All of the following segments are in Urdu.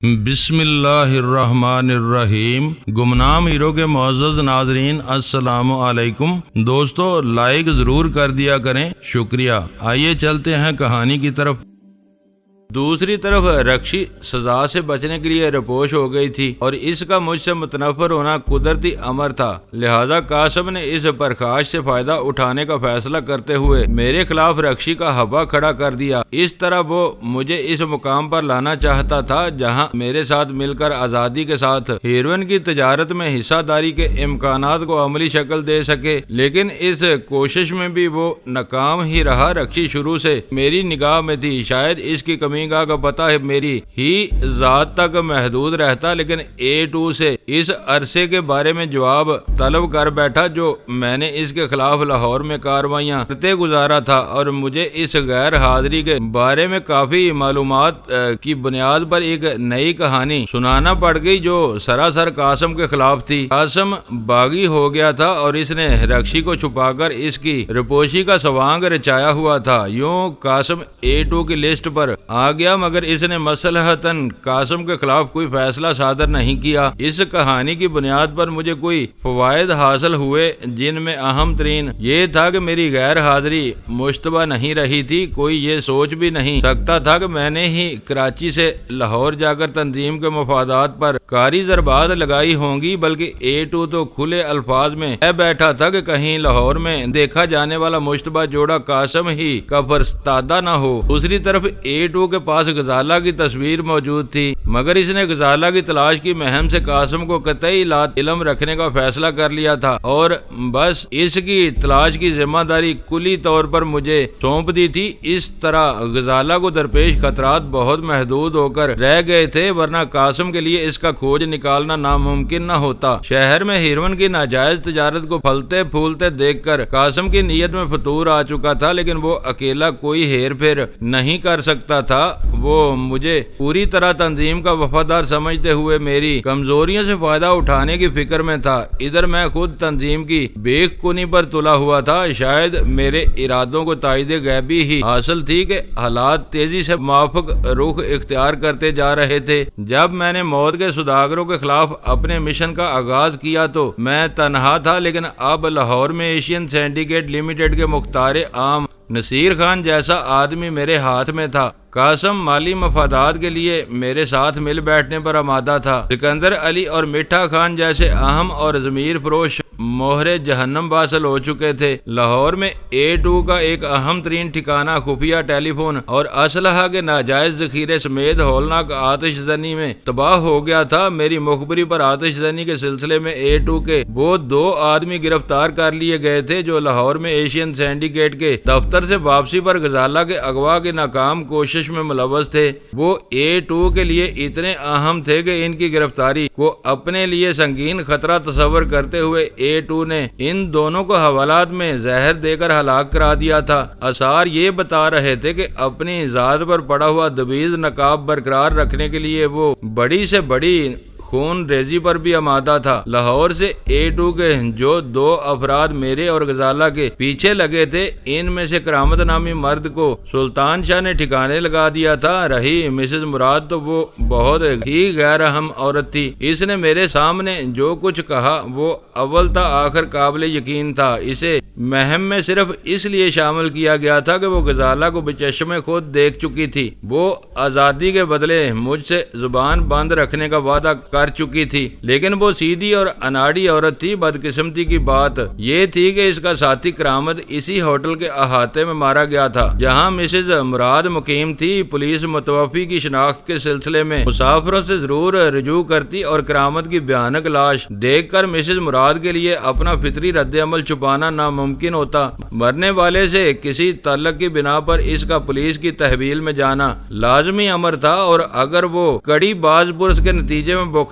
بسم اللہ الرحمن الرحیم۔ گمنام ہیرو کے معزز ناظرین السلام علیکم۔ دوستو لائک ضرور کر دیا کریں، شکریہ۔ آئیے چلتے ہیں کہانی کی طرف۔ دوسری طرف رکشی سزا سے بچنے کے لیے رپوش ہو گئی تھی اور اس کا مجھ سے متنفر ہونا قدرتی امر تھا، لہذا قاسم نے اس پرخاش سے فائدہ اٹھانے کا فیصلہ کرتے ہوئے میرے خلاف رکشی کا ہوا کھڑا کر دیا۔ اس طرح وہ مجھے اس مقام پر لانا چاہتا تھا جہاں میرے ساتھ مل کر آزادی کے ساتھ ہیروئن کی تجارت میں حصہ داری کے امکانات کو عملی شکل دے سکے، لیکن اس کوشش میں بھی وہ ناکام ہی رہا۔ رکشی شروع سے میری نگاہ میں تھی، شاید اس کی کمی کا پتہ ہے میری ہی ذات تک محدود رہتا، لیکن A2 سے اس عرصے کے بارے میں جواب طلب کر بیٹھا جو میں نے اس کے خلاف لاہور میں کاروائیاں کرتے گزارا تھا، اور مجھے اس غیر حاضری کے بارے میں کافی معلومات کی بنیاد پر ایک نئی کہانی سنانا پڑ گئی جو سراسر قاسم کے خلاف تھی۔ قاسم باغی ہو گیا تھا اور اس نے رکشی کو چھپا کر اس کی رپوشی کا سوانگ رچایا ہوا تھا۔ یوں قاسم A2 کی لسٹ پر آ گیا، مگر اس نے مصلحتاً قاسم کے خلاف کوئی فیصلہ صادر نہیں کیا۔ اس کہانی کی بنیاد پر مجھے کوئی فوائد حاصل ہوئے، جن میں اہم ترین یہ تھا کہ میری غیر حاضری مشتبہ نہیں رہی تھی۔ کوئی یہ سوچ بھی نہیں سکتا تھا کہ میں نے ہی کراچی سے لاہور جا کر تنظیم کے مفادات پر کاری ضربات لگائی ہوں گی، بلکہ A2 تو کھلے الفاظ میں کہہ بیٹھا تھا کہ کہیں لاہور میں دیکھا جانے والا مشتبہ جوڑا قاسم ہی کا فرستادہ نہ ہو۔ دوسری طرف A2 کے پاس غزالہ کی تصویر موجود تھی، مگر اس نے غزالہ کی تلاش کی مہم سے قاسم کو قطعی علم رکھنے کا فیصلہ کر لیا تھا اور بس اس کی تلاش کی ذمہ داری کلی طور پر مجھے سونپ دی تھی۔ اس طرح غزالہ کو درپیش خطرات بہت محدود ہو کر رہ گئے تھے، ورنہ قاسم کے لیے اس کا کھوج نکالنا ناممکن نہ ہوتا۔ شہر میں ہیروئن کی ناجائز تجارت کو پھلتے پھولتے دیکھ کر قاسم کی نیت میں فتور آ چکا تھا، لیکن وہ اکیلا کوئی ہیر پھیر نہیں کر سکتا تھا۔ وہ مجھے پوری طرح تنظیم کا وفادار سمجھتے ہوئے میری کمزوریوں سے فائدہ اٹھانے کی فکر میں تھا۔ ادھر میں خود تنظیم کی بیخ کنی پر تلا ہوا تھا۔ شاید میرے ارادوں کو تائید غیبی ہی حاصل تھی کہ حالات تیزی سے موافق رخ اختیار کرتے جا رہے تھے۔ جب میں نے موت کے سوداگروں کے خلاف اپنے مشن کا آغاز کیا تو میں تنہا تھا، لیکن اب لاہور میں ایشین سینڈیکیٹ لمیٹڈ کے مختار عام نصیر خان جیسا آدمی میرے ہاتھ میں تھا۔ قاسم مالی مفادات کے لیے میرے ساتھ مل بیٹھنے پر آمادہ تھا۔ سکندر علی اور میٹھا خان جیسے اہم اور ضمیر فروش موہر جہنم باصل ہو چکے تھے۔ لاہور میں A2 کا ایک اہم ترین ٹھکانہ خفیہ ٹیلی فون اور اسلحہ کے ناجائز ذخیرے سمیت ہولناک آتش زنی میں تباہ ہو گیا تھا۔ میری مخبری پر آتش زنی کے سلسلے میں A2 کے وہ 2 آدمی گرفتار کر لیے گئے تھے جو لاہور میں ایشین سینڈیکیٹ کے دفتر سے واپسی پر غزالہ کے اغوا کی ناکام کوشش میں ملوث تھے۔ وہ A2 کے لیے اتنے اہم تھے کہ ان کی گرفتاری کو اپنے لیے سنگین خطرہ تصور کرتے ہوئے A2 نے ان دونوں کو حوالات میں زہر دے کر ہلاک کرا دیا تھا۔ آثار یہ بتا رہے تھے کہ اپنی ذات پر پڑا ہوا دبیز نقاب برقرار رکھنے کے لیے وہ بڑی سے بڑی خون ریزی پر بھی آمادہ تھا۔ لاہور سے A2 کے جو 2 افراد میرے اور غزالہ کے پیچھے لگے تھے، ان میں سے کرامت نامی مرد کو سلطان شاہ نے ٹھکانے لگا دیا تھا۔ رہی مسز مراد تو وہ بہت ہی غیر اہم عورت تھی۔ اس نے میرے سامنے جو کچھ کہا وہ اول تا آخر قابل یقین تھا۔ اسے مہم میں صرف اس لیے شامل کیا گیا تھا کہ وہ غزالہ کو بچشم خود دیکھ چکی تھی۔ وہ آزادی کے بدلے مجھ سے زبان بند رکھنے کا وعدہ کر چکی تھی، لیکن وہ سیدھی اور اناڑی عورت تھی۔ بدقسمتی کی بات یہ تھی کہ اس کا ساتھی کرامت اسی ہوٹل کے احاطے میں مارا گیا تھا جہاں مسز مراد مقیم تھی۔ پولیس متوفی کی شناخت کے سلسلے میں مسافروں سے ضرور رجوع کرتی اور کرامت کی بھیانک لاش دیکھ کر مسز مراد کے لیے اپنا فطری رد عمل چھپانا ناممکن ہوتا۔ مرنے والے سے کسی تعلق کی بنا پر اس کا پولیس کی تحویل میں جانا لازمی امر تھا، اور اگر وہ کڑی باز پرس کے نتیجے میں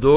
2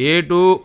A2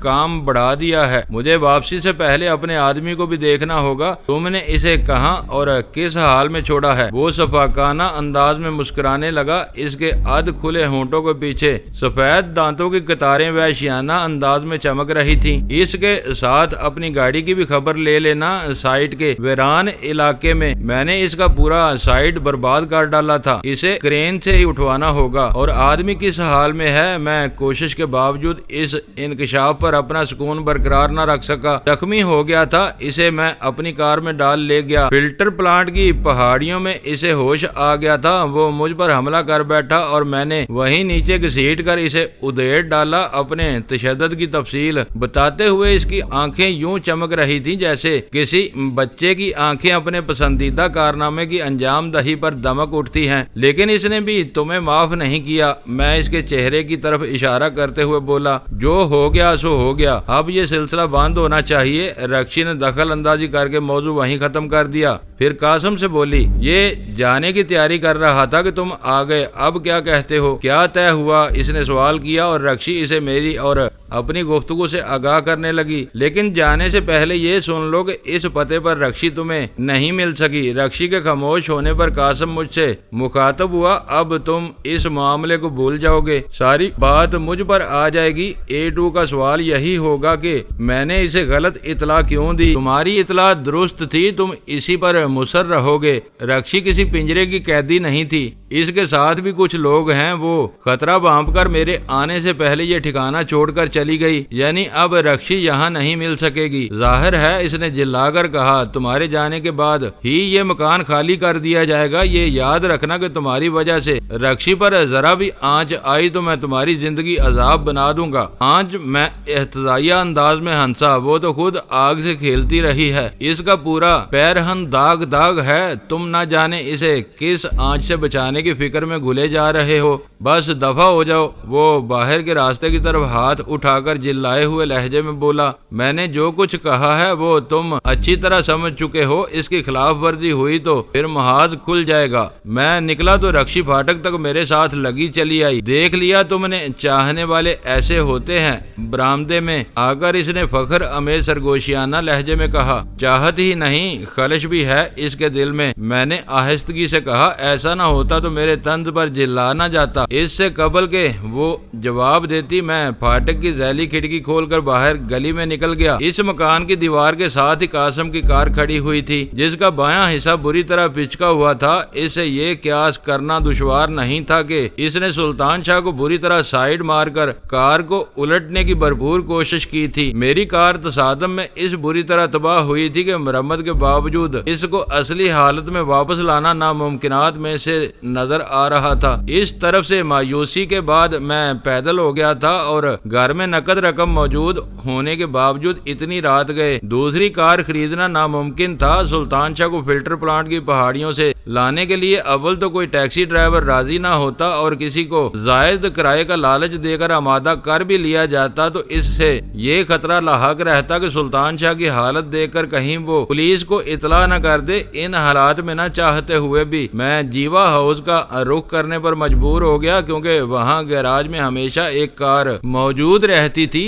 کام بڑھا دیا ہے، مجھے واپسی سے پہلے اپنے آدمی کو بھی دیکھنا ہوگا۔ تم نے اسے کہاں اور کس حال میں چھوڑا ہے؟ وہ شفقانہ انداز میں مسکرانے لگا۔ اس کے ادھ کھلے ہونٹوں کے پیچھے سفید دانتوں کی قطاریں وحشیانہ انداز میں چمک رہی تھیں۔ اس کے ساتھ اپنی گاڑی کی بھی خبر لے لینا۔ سائٹ کے ویران علاقے میں نے اس کا پورا سائٹ برباد کر ڈالا تھا، اسے کرین سے ہی اٹھوانا ہوگا۔ اور آدمی کس حال میں ہے؟ میں کوشش کے باوجود اس انکشاف پر اپنا سکون برقرار نہ رکھ سکا۔ زخمی ہو گیا تھا، اسے میں اپنی کار میں ڈال لے گیا۔ فلٹر پلانٹ کی پہاڑیوں میں اسے ہوش آ گیا تھا، وہ مجھ پر حملہ کر بیٹھا اور میں نے وہیں نیچے گھسیٹ کر اسے ادھیڑ ڈالا۔ اپنے تشدد کی تفصیل بتاتے ہوئے اس کی آنکھیں یوں چمک رہی تھیں جیسے کسی بچے کی آنکھیں اپنے پسندیدہ کارنامے کی انجام دہی پر دمک اٹھتی ہیں۔ لیکن اس نے بھی تمہیں معاف نہیں کیا۔ میں اس کے چہرے کی طرف اشارہ کرتے ہوئے بولا، جو ہو گیا سو ہو گیا، اب یہ سلسلہ بند ہونا چاہیے۔ رکشی نے دخل اندازی کر کے موضوع وہیں ختم کر دیا۔ پھر قاسم سے بولی، یہ جانے کی تیاری کر رہا تھا کہ تم آ گئے، اب کیا کہتے ہو؟ کیا طے ہوا؟ اس نے سوال کیا اور رکشی اسے میری اور اپنی گفتگو سے آگاہ کرنے لگی۔ لیکن جانے سے پہلے یہ سن لو کہ اس پتے پر رکشی تمہیں نہیں مل سکی۔ رکشی کے خاموش ہونے پر قاسم مجھ سے مخاطب ہوا، اب تم اس معاملے کو بھول جاؤ گے، ساری بات مجھ پر آ جائے گی۔ A2 کا سوال یہی ہوگا کہ میں نے اسے غلط اطلاع کیوں دی؟ تمہاری اطلاع درست تھی، تم اسی پر مصر رہو گے۔ رکشی کسی پنجرے کی قیدی نہیں تھی، اس کے ساتھ بھی کچھ لوگ ہیں۔ وہ خطرہ بھانپ کر میرے آنے سے پہلے یہ ٹھکانہ چھوڑ کر چلی گئی، یعنی اب رکشی یہاں نہیں مل سکے گی۔ ظاہر ہے، اس نے جلا کر کہا، تمہارے جانے کے بعد ہی یہ مکان خالی کر دیا جائے گا۔ یہ یاد رکھنا کہ تمہاری وجہ سے رکشی پر ذرا بھی آنچ آئی تو میں تمہاری زندگی عذاب بنا دوں گا۔ آنچ؟ میں احتجاجیہ انداز میں ہنسا، وہ تو خود آگ سے کھیلتی رہی ہے، اس کا پورا پیرہن داغ داغ ہے، تم نہ جانے اسے کس آنچ سے بچانے کی فکر میں گھلے جا رہے ہو۔ بس دفع ہو جاؤ۔ وہ باہر کے راستے کی طرف ہاتھ اٹھا کر جلائے ہوئے لہجے میں بولا، میں نے جو کچھ کہا ہے وہ تم اچھی طرح سمجھ چکے ہو، اس کی خلاف ورزی ہوئی تو پھر محاذ کھل جائے گا۔ میں نکلا تو رکشی پھاٹک تک میرے ساتھ لگی چلی آئی۔ دیکھ لیا تم نے، چاہنے والے ایسے ہوتے ہیں۔ برآمدے میں آ کر اس نے فخر امیز سرگوشیانہ لہجے میں کہا، چاہت ہی نہیں خلش بھی ہے اس کے دل میں۔ میں نے آہستگی سے کہا، ایسا نہ ہوتا تو میرے طنز پر جلا نہ جاتا۔ اس سے قبل کہ وہ جواب دیتی میں پھاٹک کی ذیلی کھڑکی کھول کر باہر گلی میں نکل گیا۔ اس مکان کی دیوار کے ساتھ ہی قاسم کی کار کھڑی ہوئی تھی، جس کا بایاں حصہ بری طرح پچکا ہوا تھا۔ اس سے یہ قیاس کرنا دشوار نہیں تھا کہ اس نے سلطان شاہ کو بری طرح سائیڈ مار کر کار کو الٹنے کی بھرپور کوشش کی تھی۔ میری کار تصادم میں اس بری طرح تباہ ہوئی تھی کہ مرمت کے باوجود اس کو اصلی حالت میں واپس لانا ناممکنات میں سے نظر آ رہا تھا۔ اس طرف سے مایوسی کے بعد میں پیدل ہو گیا تھا اور گھر میں نقد رقم موجود ہونے کے باوجود اتنی رات گئے دوسری کار خریدنا ناممکن تھا۔ سلطان شاہ کو فلٹر پلانٹ کی پہاڑیوں سے لانے کے لیے اول تو کوئی ٹیکسی ڈرائیور راضی نہ ہوتا اور کسی کو زائد کرائے کا لالچ دے کر آمادہ کر بھی لیا جاتا تو اس سے یہ خطرہ لاحق رہتا کہ سلطان شاہ کی حالت دیکھ کر کہیں وہ پولیس کو اطلاع نہ کر دے۔ ان حالات میں نہ چاہتے ہوئے بھی میں جیوا ہاؤس کا رخ کرنے پر مجبور ہو گیا، کیونکہ وہاں گیراج میں ہمیشہ ایک کار موجود رہتی تھی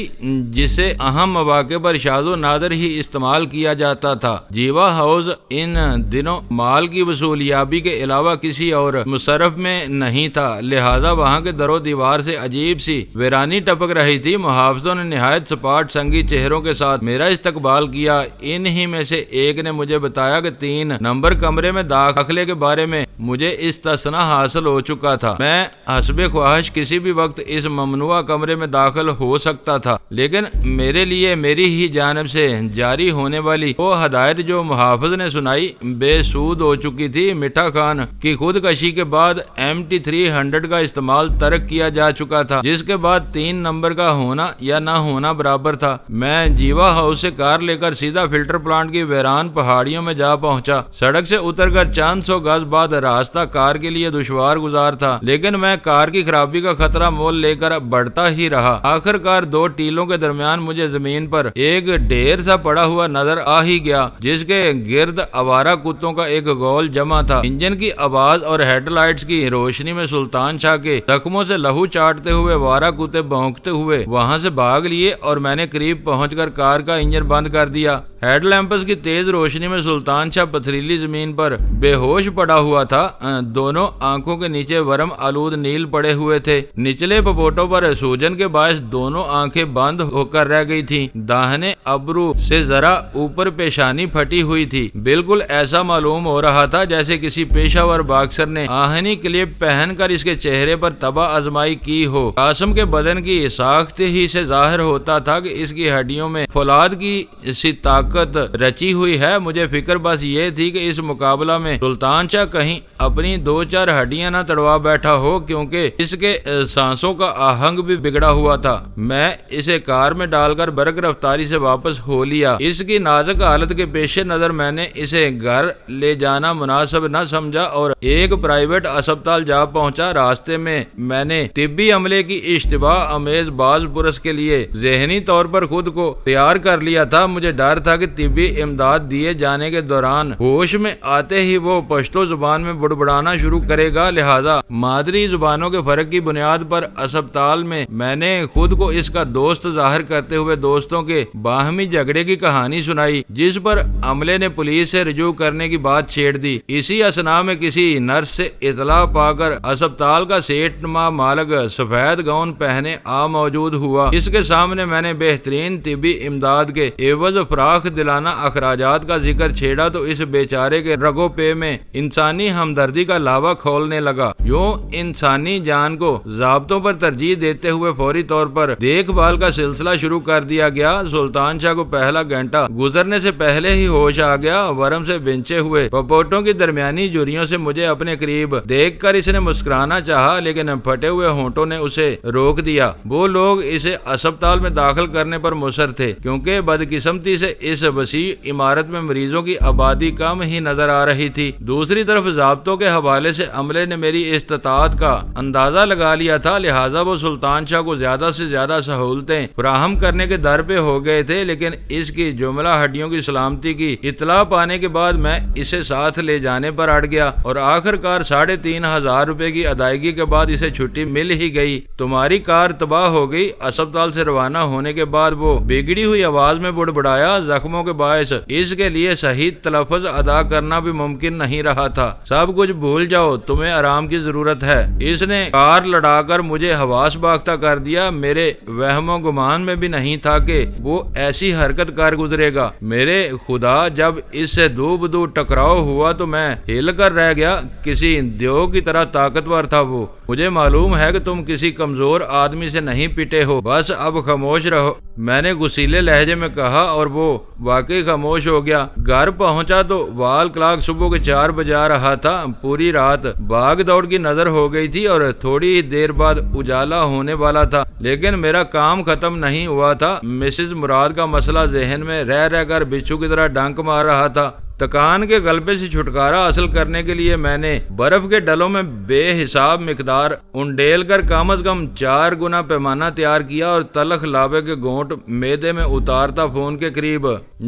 جسے اہم مواقع پر شاذ و نادر ہی استعمال کیا جاتا تھا۔ جیوا ہاؤس ان دنوں مال کی وصولیابی کے علاوہ کسی اور مصرف میں نہیں تھا، لہذا وہاں کے در و دیوار سے عجیب سی ویرانی ٹپک رہی تھی۔ محافظوں نے نہایت سپاٹ سنگی چہروں کے ساتھ میرا استقبال کیا۔ انہی میں سے ایک نے مجھے بتایا کہ 3 نمبر کمرے میں داخلے کے بارے میں مجھے استثنا حاصل ہو چکا تھا۔ میں حسب خواہش کسی بھی وقت اس ممنوعہ کمرے میں داخل ہو سکتا تھا، لیکن میرے لیے میری ہی جانب سے جاری ہونے والی وہ ہدایت جو محافظ نے سنائی بے سود ہو چکی تھی۔ مٹھا خان کی خودکشی کے بعد MT-300 کا استعمال ترک کیا جا چکا تھا، جس کے بعد 3 نمبر کا ہونا یا نہ ہونا برابر تھا۔ میں جیوا ہاؤس سے کار لے کر سیدھا فلٹر پلانٹ کی ویران پہاڑیوں میں جا پہنچا۔ سڑک سے اتر کر چند سو گز بعد راستہ کار کے لیے دشوار گزار تھا، لیکن میں کار کی خرابی کا خطرہ مول لے کر بڑھتا ہی رہا۔ آخر کار 2 ٹیلوں کے درمیان مجھے زمین پر ایک ڈھیر سا پڑا ہوا نظر آ ہی گیا، جس کے گرد آوارہ کتوں کا ایک گول جمع تھا۔ انجن کی آواز اور ہیڈ لائٹس کی روشنی میں سلطان شاہ کے زخموں سے لہو چاٹتے ہوئے آوارہ کتے بھونکتے ہوئے وہاں سے بھاگ لیے اور میں نے قریب پہنچ کر کار کا انجن بند کر دیا۔ ہیڈ لیمپس کی تیز روشنی میں سلطان شاہ پتھریلی زمین پر بے ہوش پڑا ہوا تھا۔ دونوں آنکھوں کے نیچے ورم آلود نیل پڑے ہوئے تھے۔ نچلے پپوٹوں پر سوجن کے باعث دونوں آنکھیں بند ہو کر رہ گئی تھیں۔ داہنے ابرو سے ذرا اوپر پیشانی پھٹی ہوئی تھی۔ بالکل ایسا معلوم ہو رہا تھا جیسے کسی پیشہ ور باکسر نے آہنی کلپ پہن کر اس کے چہرے پر تباہ آزمائی کی ہو۔ قاسم کے بدن کی ساخت ہی سے ظاہر ہوتا تھا کہ اس کی ہڈیوں میں فولاد کی سی طاقت رچی ہوئی ہے۔ مجھے فکر بس یہ تھی کہ اس مقابلہ میں سلطان شاہ کہیں اپنی 2-4 ہڈیاں نہ تڑوا بیٹھا ہو، کیونکہ اس کے سانسوں کا آہنگ بھی بگڑا ہوا تھا۔ میں اسے کار میں ڈال کر برق رفتاری سے واپس ہو لیا۔ اس کی نازک حالت کے پیش نظر میں نے اسے گھر لے جانا مناسب نہ سمجھا اور ایک پرائیویٹ اسپتال جا پہنچا۔ راستے میں نے طبی عملے کی اشتباہ آمیز باز پرس کے لیے ذہنی طور پر خود کو تیار کر لیا تھا۔ مجھے ڈر تھا کہ طبی امداد دیے جانے کے دوران ہوش میں آتے ہی وہ پشتو زبان میں بڑبڑانا شروع کرے گا، لہذا مادری زبانوں کے فرق کی بنیاد پر اسپتال میں نے خود کو اس کا دوست ظاہر کرتے ہوئے دوستوں کے باہمی جھگڑے کی کہانی سنائی، جس پر عملے نے پولیس سے رجوع کرنے کی بات چھیڑ دی۔ اسی اثناء میں کسی نرس سے اطلاع پا کر اسپتال کا سیٹ نما مالک سفید گاؤن پہنے آ موجود ہوا۔ اس کے سامنے میں نے بہترین طبی امداد کے عوض فراخ دلانہ اخراجات کا ذکر چھیڑا تو اس بیچارے کے رگو پے میں انسانی ہمدردی کا لاوا کھولنے لگا۔ یوں انسانی جان کو ضابطوں پر ترجیح دیتے ہوئے فوری طور پر دیکھ بھال کا سلسلہ شروع کر دیا گیا۔ سلطان شاہ کو پہلا گھنٹہ گزرنے سے پہلے ہی ہوش آ گیا۔ ورم سے بنچے ہوئے پپوٹوں کی درمیانی جوریوں سے مجھے اپنے قریب دیکھ کر اس نے مسکرانا چاہا، لیکن پھٹے ہوئے ہونٹوں نے اسے روک دیا۔ وہ لوگ اسے اسپتال میں داخل کرنے پر مصر تھے، کیونکہ بدقسمتی سے اس وسیع عمارت میں مریضوں کی آبادی کم ہی نظر آ رہی تھی۔ دوسری طرف ضابطوں کے حوالے سے عملے نے میری استطاعت کا اندازہ لگا لیا تھا، لہٰذا وہ سلطان شاہ کو زیادہ سے زیادہ سہولتیں فراہم کرنے کے در پہ ہو گئے تھے، لیکن اس کی جملہ ہڈیوں کی سلامتی کی اطلاع پانے کے بعد میں اسے ساتھ لے جانے پر اڑ گیا اور آخر کار 3,500 روپے کی ادائیگی کے بعد اسے چھٹی مل ہی گئی۔ تمہاری کار تباہ ہو گئی۔ اسپتال سے روانہ ہونے کے بعد وہ بگڑی ہوئی آواز میں بڑبڑایا۔ زخموں کے باعث اس کے لیے صحیح تلفظ ادا کرنا بھی ممکن نہیں رہا تھا۔ سب کچھ بھول جاؤ، تمہیں آرام کی ضرورت ہے۔ اس نے کار لڑا کر مجھے حواس باختہ کر دیا۔ میرے وہم و گمان میں بھی نہیں تھا کہ وہ ایسی حرکت کر گزرے گا۔ میرے خدا، جب اس سے دو بدو ٹکراؤ ہوا تو میں ہل کر رہ گیا۔ کسی دیو کی طرح طاقتور تھا وہ۔ مجھے معلوم ہے کہ تم کسی کمزور آدمی سے نہیں پٹے ہو، بس اب خاموش رہو، میں نے غصیلے لہجے میں کہا اور وہ واقعی خاموش ہو گیا۔ گھر پہنچا تو وال کلاک صبح کے 4 بجا رہا تھا۔ پوری رات بھاگ دوڑ کی نظر ہو گئی تھی اور تھوڑی ہی دیر بعد اجالا ہونے والا تھا، لیکن میرا کام ختم نہیں ہوا تھا۔ مسز مراد کا مسئلہ ذہن میں رہ کر بچھو کی طرح ڈنک مار رہا تھا۔ تکان کے غلبے سے چھٹکارا حاصل کرنے کے لیے میں نے برف کے ڈلوں میں بے حساب مقدار انڈیل کر کم از کم 4 گنا پیمانہ تیار کیا اور تلخ لابے کے گھونٹ میدے میں اتارتا فون کے قریب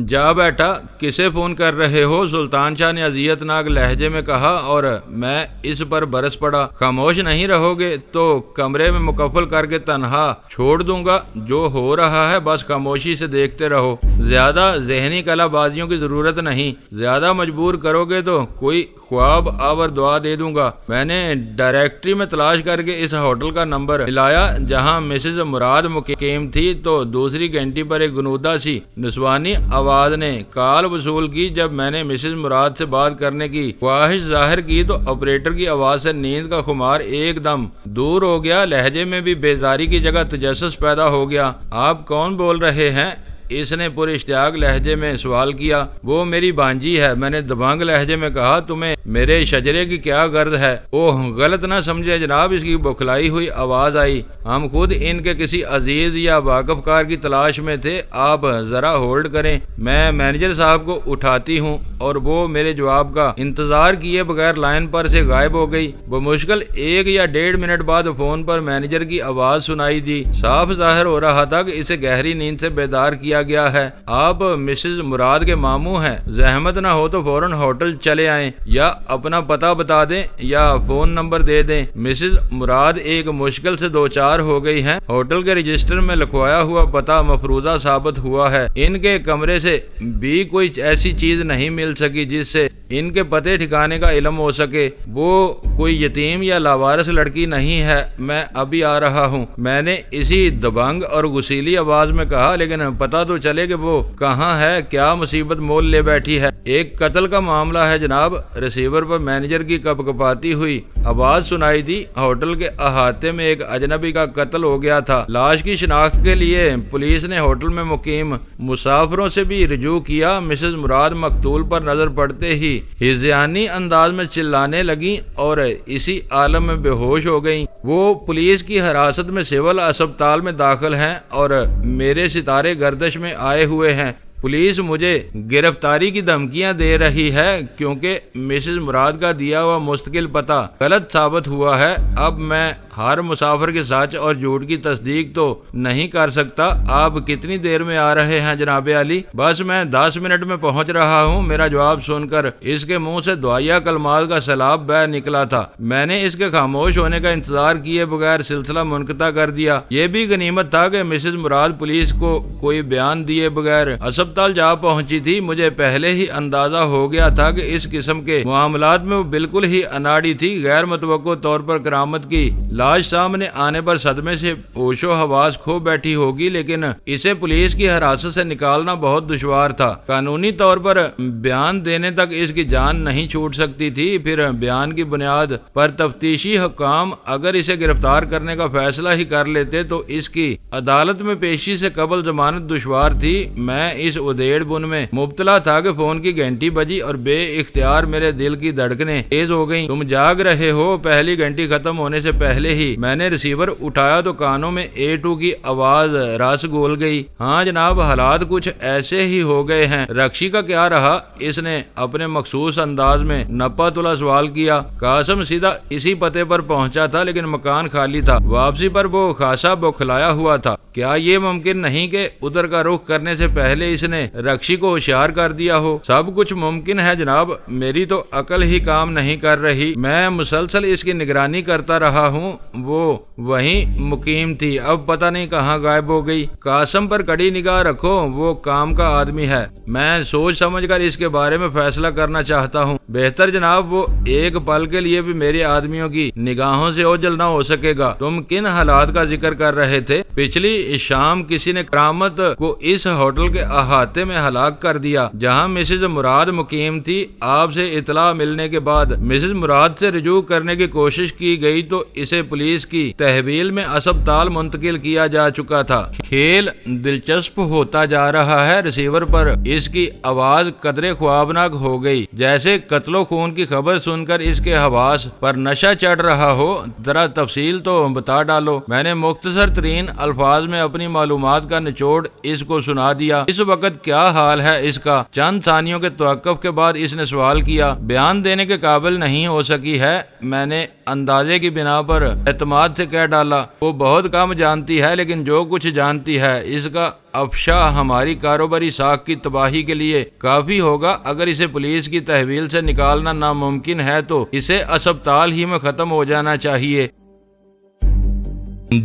جا بیٹھا۔ کسے فون کر رہے ہو؟ سلطان شاہ نے اذیت ناک لہجے میں کہا اور میں اس پر برس پڑا۔ خاموش نہیں رہو گے تو کمرے میں مکفل کر کے تنہا چھوڑ دوں گا۔ جو ہو رہا ہے بس خاموشی سے دیکھتے رہو، زیادہ ذہنی کلا بازیوں کی ضرورت نہیں۔ زیادہ مجبور کرو گے تو کوئی خواب آور دعا دے دوں گا۔ میں نے ڈائریکٹری میں تلاش کر کے اس ہوٹل کا نمبر ملایا جہاں مسز مراد مقیم تھی تو دوسری گھنٹی پر ایک گنودہ سی نسوانی آواز نے کال وصول کی۔ جب میں نے مسز مراد سے بات کرنے کی خواہش ظاہر کی تو آپریٹر کی آواز سے نیند کا خمار ایک دم دور ہو گیا۔ لہجے میں بھی بیزاری کی جگہ تجسس پیدا ہو گیا۔ آپ کون بول رہے ہیں؟ اس نے پر اشتیاق لہجے میں سوال کیا۔ وہ میری بانجی ہے، میں نے دبنگ لہجے میں کہا۔ تمہیں میرے شجرے کی کیا غرض ہے؟ اوہ غلط نہ سمجھے جناب، اس کی بکھلائی ہوئی آواز آئی۔ ہم خود ان کے کسی عزیز یا واقف کار کی تلاش میں تھے، آپ ذرا ہولڈ کریں، میں مینیجر صاحب کو اٹھاتی ہوں۔ اور وہ میرے جواب کا انتظار کیے بغیر لائن پر سے غائب ہو گئی۔ بمشکل 1 یا 1.5 منٹ بعد فون پر مینیجر کی آواز سنائی دی۔ صاف ظاہر ہو رہا تھا کہ اسے گہری نیند سے بیدار کیا گیا ہے۔ آپ مسز مراد کے ماموں ہیں، زحمت نہ ہو تو فوراً ہوٹل چلے آئیں، یا اپنا پتہ بتا دیں یا فون نمبر دے دیں۔ مسز مراد ایک مشکل سے 2-4 ہو گئی ہیں۔ ہوٹل کے رجسٹر میں لکھوایا ہوا پتہ مفروضہ ثابت ہوا ہے۔ ان کے کمرے سے بھی کوئی ایسی چیز نہیں مل سکی جس سے ان کے پتے ٹھکانے کا علم ہو سکے۔ وہ کوئی یتیم یا لاوارث لڑکی نہیں ہے۔ میں ابھی آ رہا ہوں، میں نے اسی دبنگ اور غسیلی آواز میں کہا، لیکن پتہ تو چلے کہ وہ کہاں ہے، کیا مصیبت مول لے بیٹھی ہے۔ ایک قتل کا معاملہ ہے جناب۔ ریسیور پر مینیجر کی کپکپاتی ہوئی آواز سنائی دی۔ ہوٹل کے احاطے میں ایک اجنبی کا قتل ہو گیا تھا۔ لاش کی شناخت کے لیے پولیس نے ہوٹل میں مقیم مسافروں سے بھی رجوع کیا۔ مسز مراد مقتول پر نظر پڑتے ہی ہذیانی انداز میں چلانے لگیں اور اسی عالم میں بے ہوش ہو گئیں۔ وہ پولیس کی حراست میں سول اسپتال میں داخل ہیں اور میرے ستارے گردش میں آئے ہوئے ہیں۔ پولیس مجھے گرفتاری کی دھمکیاں دے رہی ہے کیونکہ مسز مراد کا دیا ہوا مستقل پتہ غلط ثابت ہوا ہے۔ اب میں ہر مسافر کے سچ اور جھوٹ کی تصدیق تو نہیں کر سکتا۔ آپ کتنی دیر میں آ رہے ہیں جناب عالی؟ بس میں 10 منٹ میں پہنچ رہا ہوں۔ میرا جواب سن کر اس کے منہ سے دعائیہ کلمات کا سیلاب بہہ نکلا تھا۔ میں نے اس کے خاموش ہونے کا انتظار کیے بغیر سلسلہ منقطع کر دیا۔ یہ بھی غنیمت تھا کہ مسز مراد پولیس کو کوئی بیان دیے بغیر اسپتال جا پہنچی تھی۔ مجھے پہلے ہی اندازہ ہو گیا تھا کہ اس قسم کے معاملات میں وہ بالکل ہی اناڑی تھی۔ غیر متوقع طور پر کرامت کی لاش سامنے آنے پر صدمے سے ہوش و حواس کھو بیٹھی ہوگی، لیکن اسے پولیس کی حراست سے نکالنا بہت دشوار تھا۔ قانونی طور پر بیان دینے تک اس کی جان نہیں چھوٹ سکتی تھی۔ پھر بیان کی بنیاد پر تفتیشی حکام اگر اسے گرفتار کرنے کا فیصلہ ہی کر لیتے تو اس کی عدالت میں پیشی سے قبل ضمانت دشوار تھی۔ میں اس ادھیڑ بن میں مبتلا تھا کہ فون کی گھنٹی بجی اور بے اختیار میرے دل کی دھڑکنیں تیز ہو گئیں۔ تم جاگ رہے ہو؟ پہلی گھنٹی ختم ہونے سے پہلے ہی میں نے ریسیور اٹھایا تو کانوں میں A2 کی آواز رس گول گئی۔ ہاں جناب، حالات کچھ ایسے ہی ہو گئے ہیں۔ رکشی کا کیا رہا؟ اس نے اپنے مخصوص انداز میں نپا تلا سوال کیا۔ قاسم سیدھا اسی پتے پر پہنچا تھا لیکن مکان خالی تھا۔ واپسی پر وہ خاصا بوکھلایا ہوا تھا۔ کیا یہ ممکن نہیں کہ ادھر کا رخ کرنے سے پہلے اس نے رکشی کو ہوشیار کر دیا ہو؟ سب کچھ ممکن ہے جناب، میری تو عقل ہی کام نہیں کر رہی۔ میں مسلسل اس کی نگرانی کرتا رہا ہوں، وہ وہیں مقیم تھی، اب پتہ نہیں کہاں غائب ہو گئی۔ قاسم پر کڑی نگاہ رکھو، وہ کام کا آدمی ہے۔ میں سوچ سمجھ کر اس کے بارے میں فیصلہ کرنا چاہتا ہوں۔ بہتر جناب، وہ ایک پل کے لیے بھی میرے آدمیوں کی نگاہوں سے اوجھل نہ ہو سکے گا۔ تم کن حالات کا ذکر کر رہے تھے؟ پچھلی شام کسی نے کرامت کو اس ہوٹل کے احاطے میں ہلاک کر دیا جہاں مسز مراد مقیم تھی۔ آپ سے اطلاع ملنے کے بعد مسز مراد سے رجوع کرنے کی کوشش کی گئی تو اسے پولیس کی تحویل میں اسپتال منتقل کیا جا چکا تھا۔ کھیل دلچسپ ہوتا جا رہا ہے۔ ریسیور پر اس کی آواز قدرے خوابناک ہو گئی، جیسے قتل و خون کی خبر سن کر اس کے حواس پر نشہ چڑھ رہا ہو۔ ذرا تفصیل تو بتا ڈالو۔ میں نے مختصر ترین الفاظ میں اپنی معلومات کا نچوڑ اس کو سنا دیا۔ اس وقت کیا حال ہے اس کا؟ چند ثانیوں کے توقف کے بعد اس نے سوال کیا۔ بیان دینے کے قابل نہیں ہو سکی ہے، میں نے اندازے کی بنا پر اعتماد سے کہہ ڈالا۔ وہ بہت کم جانتی ہے، لیکن جو کچھ جانتی ہے اس کا افشا ہماری کاروباری ساکھ کی تباہی کے لیے کافی ہوگا۔ اگر اسے پولیس کی تحویل سے نکالنا ناممکن ہے تو اسے اسپتال ہی میں ختم ہو جانا چاہیے۔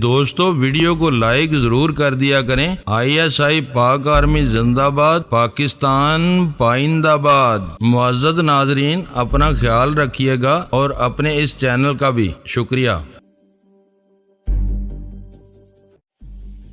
دوستو، ویڈیو کو لائک ضرور کر دیا کریں۔ ISI پاک آرمی زندہ باد، پاکستان پائندہ باد۔ معزز ناظرین، اپنا خیال رکھیے گا اور اپنے اس چینل کا بھی شکریہ۔